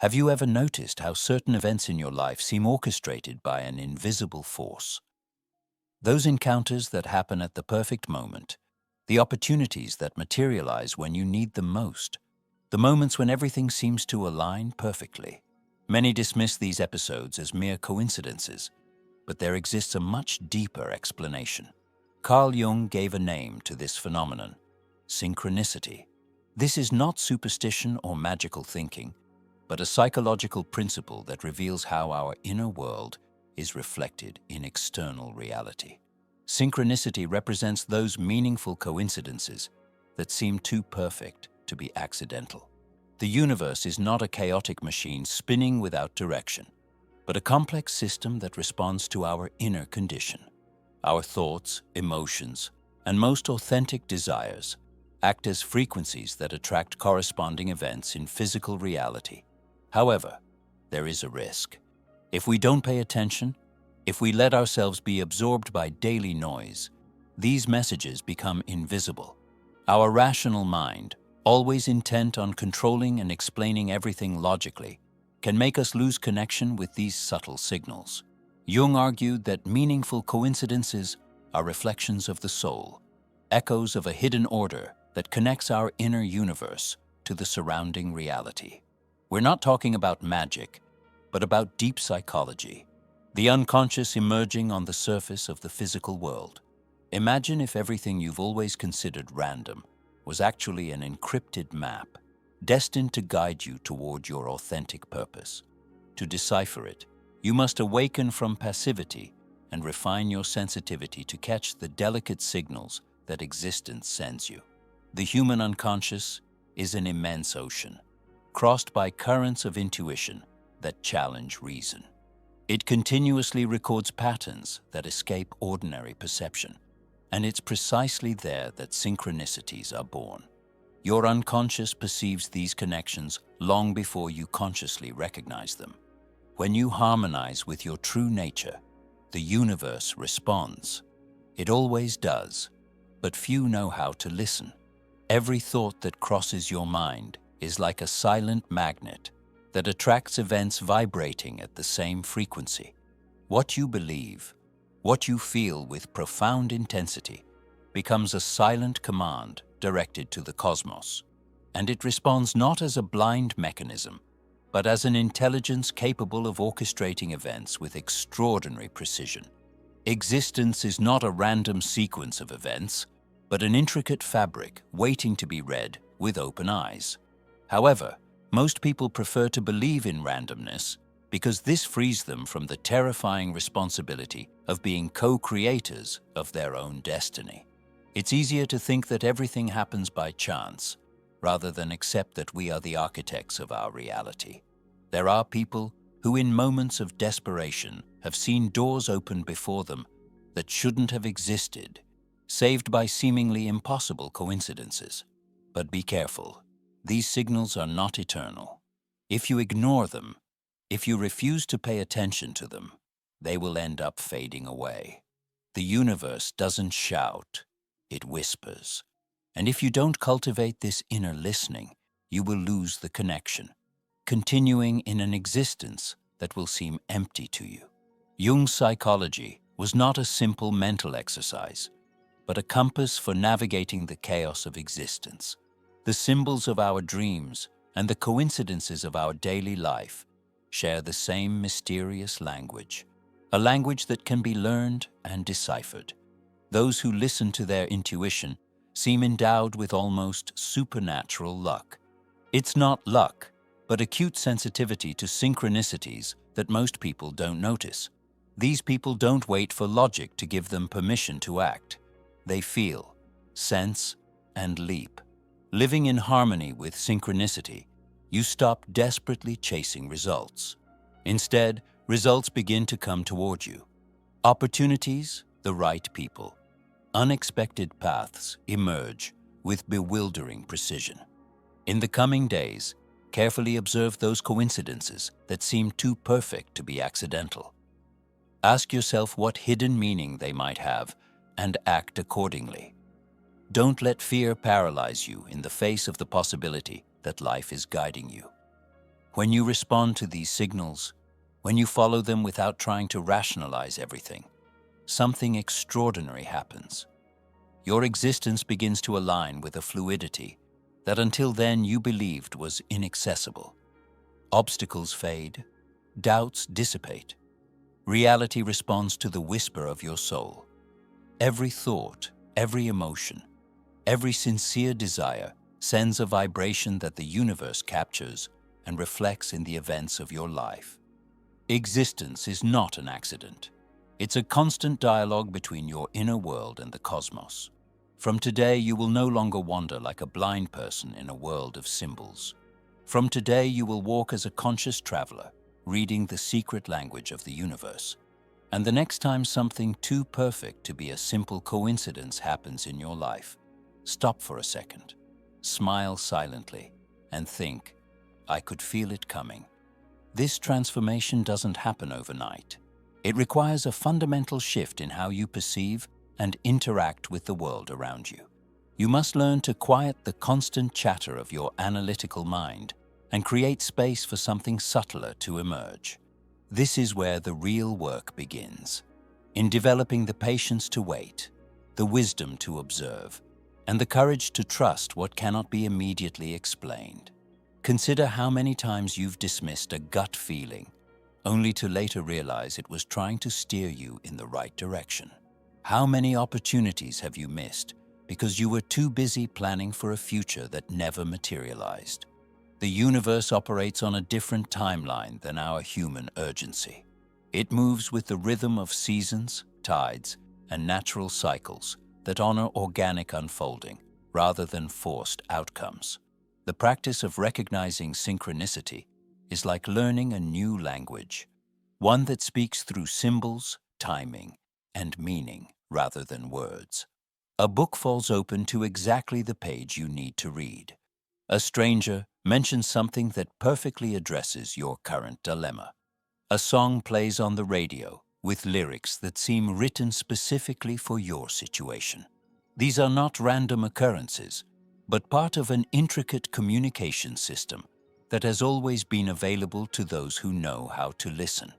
Have you ever noticed how certain events in your life seem orchestrated by an invisible force? Those encounters that happen at the perfect moment, the opportunities that materialize when you need them most, the moments when everything seems to align perfectly. Many dismiss these episodes as mere coincidences, but there exists a much deeper explanation. Carl Jung gave a name to this phenomenon: synchronicity. This is not superstition or magical thinking, but a psychological principle that reveals how our inner world is reflected in external reality. Synchronicity represents those meaningful coincidences that seem too perfect to be accidental. The universe is not a chaotic machine spinning without direction, but a complex system that responds to our inner condition. Our thoughts, emotions, and most authentic desires act as frequencies that attract corresponding events in physical reality. However, there is a risk. If we don't pay attention, if we let ourselves be absorbed by daily noise, these messages become invisible. Our rational mind, always intent on controlling and explaining everything logically, can make us lose connection with these subtle signals. Jung argued that meaningful coincidences are reflections of the soul, echoes of a hidden order that connects our inner universe to the surrounding reality. We're not talking about magic, but about deep psychology, the unconscious emerging on the surface of the physical world. Imagine if everything you've always considered random was actually an encrypted map, destined to guide you toward your authentic purpose. To decipher it, you must awaken from passivity and refine your sensitivity to catch the delicate signals that existence sends you. The human unconscious is an immense ocean, crossed by currents of intuition that challenge reason. It continuously records patterns that escape ordinary perception, and it's precisely there that synchronicities are born. Your unconscious perceives these connections long before you consciously recognize them. When you harmonize with your true nature, the universe responds. It always does, but few know how to listen. Every thought that crosses your mind is like a silent magnet that attracts events vibrating at the same frequency. What you believe, what you feel with profound intensity, becomes a silent command directed to the cosmos, and it responds not as a blind mechanism, but as an intelligence capable of orchestrating events with extraordinary precision. Existence is not a random sequence of events, but an intricate fabric waiting to be read with open eyes. However, most people prefer to believe in randomness because this frees them from the terrifying responsibility of being co-creators of their own destiny. It's easier to think that everything happens by chance, rather than accept that we are the architects of our reality. There are people who, in moments of desperation, have seen doors open before them that shouldn't have existed, saved by seemingly impossible coincidences. But be careful. These signals are not eternal. If you ignore them, if you refuse to pay attention to them, they will end up fading away. The universe doesn't shout, it whispers. And if you don't cultivate this inner listening, you will lose the connection, continuing in an existence that will seem empty to you. Jung's psychology was not a simple mental exercise, but a compass for navigating the chaos of existence. The symbols of our dreams and the coincidences of our daily life share the same mysterious language, a language that can be learned and deciphered. Those who listen to their intuition seem endowed with almost supernatural luck. It's not luck, but acute sensitivity to synchronicities that most people don't notice. These people don't wait for logic to give them permission to act. They feel, sense, and leap. Living in harmony with synchronicity, you stop desperately chasing results. Instead, results begin to come toward you. Opportunities, the right people. Unexpected paths emerge with bewildering precision. In the coming days, carefully observe those coincidences that seem too perfect to be accidental. Ask yourself what hidden meaning they might have and act accordingly. Don't let fear paralyze you in the face of the possibility that life is guiding you. When you respond to these signals, when you follow them without trying to rationalize everything, something extraordinary happens. Your existence begins to align with a fluidity that until then you believed was inaccessible. Obstacles fade, doubts dissipate. Reality responds to the whisper of your soul. Every thought, every emotion, every sincere desire sends a vibration that the universe captures and reflects in the events of your life. Existence is not an accident. It's a constant dialogue between your inner world and the cosmos. From today, you will no longer wander like a blind person in a world of symbols. From today, you will walk as a conscious traveler, reading the secret language of the universe. And the next time something too perfect to be a simple coincidence happens in your life, stop for a second, smile silently, and think, I could feel it coming. This transformation doesn't happen overnight. It requires a fundamental shift in how you perceive and interact with the world around you. You must learn to quiet the constant chatter of your analytical mind and create space for something subtler to emerge. This is where the real work begins, in developing the patience to wait, the wisdom to observe, and the courage to trust what cannot be immediately explained. Consider how many times you've dismissed a gut feeling, only to later realize it was trying to steer you in the right direction. How many opportunities have you missed because you were too busy planning for a future that never materialized? The universe operates on a different timeline than our human urgency. It moves with the rhythm of seasons, tides, and natural cycles that honor organic unfolding rather than forced outcomes. The practice of recognizing synchronicity is like learning a new language, one that speaks through symbols, timing, and meaning rather than words. A book falls open to exactly the page you need to read. A stranger mentions something that perfectly addresses your current dilemma. A song plays on the radio with lyrics that seem written specifically for your situation. These are not random occurrences, but part of an intricate communication system that has always been available to those who know how to listen.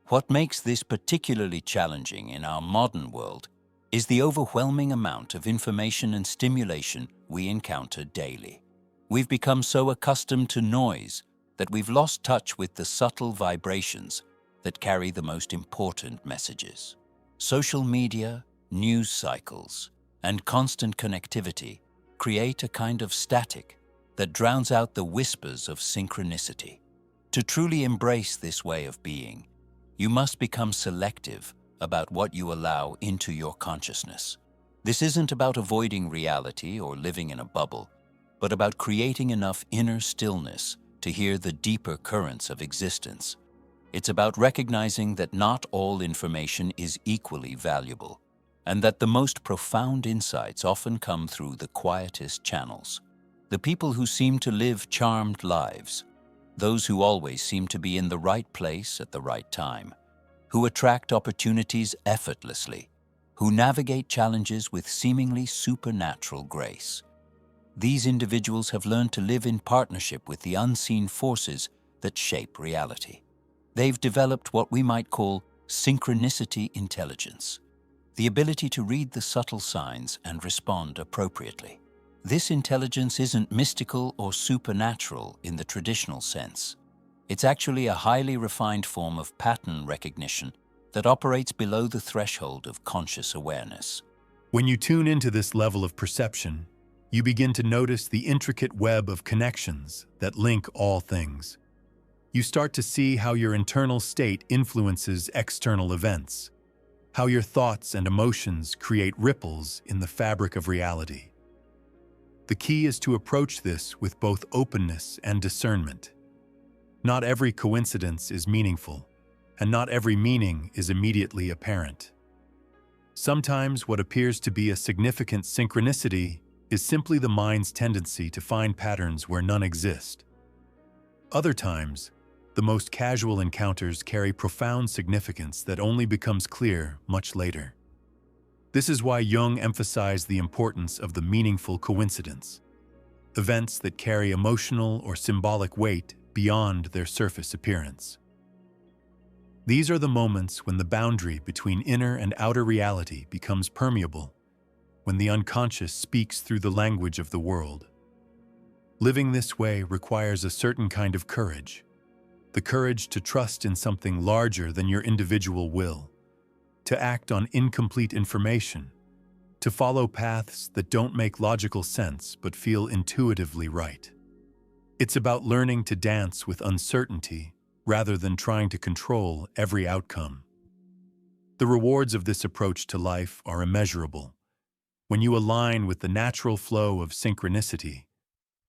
What makes this particularly challenging in our modern world is the overwhelming amount of information and stimulation we encounter daily. We've become so accustomed to noise that we've lost touch with the subtle vibrations that carry the most important messages. Social media, news cycles, and constant connectivity create a kind of static that drowns out the whispers of synchronicity. To truly embrace this way of being, you must become selective about what you allow into your consciousness. This isn't about avoiding reality or living in a bubble, but about creating enough inner stillness to hear the deeper currents of existence. It's about recognizing that not all information is equally valuable, and that the most profound insights often come through the quietest channels. The people who seem to live charmed lives, those who always seem to be in the right place at the right time, who attract opportunities effortlessly, who navigate challenges with seemingly supernatural grace. These individuals have learned to live in partnership with the unseen forces that shape reality. They've developed what we might call synchronicity intelligence, the ability to read the subtle signs and respond appropriately. This intelligence isn't mystical or supernatural in the traditional sense. It's actually a highly refined form of pattern recognition that operates below the threshold of conscious awareness. When you tune into this level of perception, you begin to notice the intricate web of connections that link all things. You start to see how your internal state influences external events, how your thoughts and emotions create ripples in the fabric of reality. The key is to approach this with both openness and discernment. Not every coincidence is meaningful, and not every meaning is immediately apparent. Sometimes what appears to be a significant synchronicity is simply the mind's tendency to find patterns where none exist. Other times, the most casual encounters carry profound significance that only becomes clear much later. This is why Jung emphasized the importance of the meaningful coincidence. Events that carry emotional or symbolic weight beyond their surface appearance. These are the moments when the boundary between inner and outer reality becomes permeable, when the unconscious speaks through the language of the world. Living this way requires a certain kind of courage, the courage to trust in something larger than your individual will, to act on incomplete information, to follow paths that don't make logical sense but feel intuitively right. It's about learning to dance with uncertainty rather than trying to control every outcome. The rewards of this approach to life are immeasurable. When you align with the natural flow of synchronicity,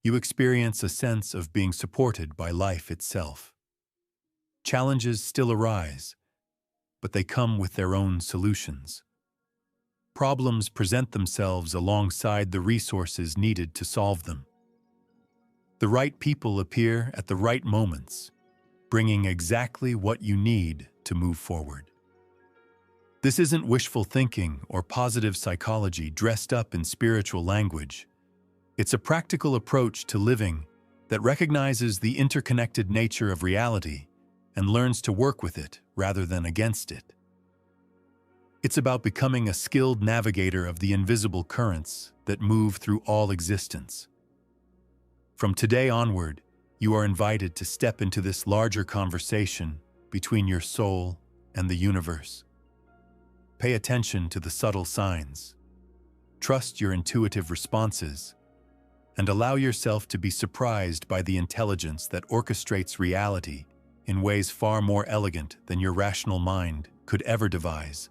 you experience a sense of being supported by life itself. Challenges still arise, but they come with their own solutions. Problems present themselves alongside the resources needed to solve them. The right people appear at the right moments, bringing exactly what you need to move forward. This isn't wishful thinking or positive psychology dressed up in spiritual language. It's a practical approach to living that recognizes the interconnected nature of reality and learns to work with it rather than against it. It's about becoming a skilled navigator of the invisible currents that move through all existence. From today onward, you are invited to step into this larger conversation between your soul and the universe. Pay attention to the subtle signs. Trust your intuitive responses, and allow yourself to be surprised by the intelligence that orchestrates reality in ways far more elegant than your rational mind could ever devise.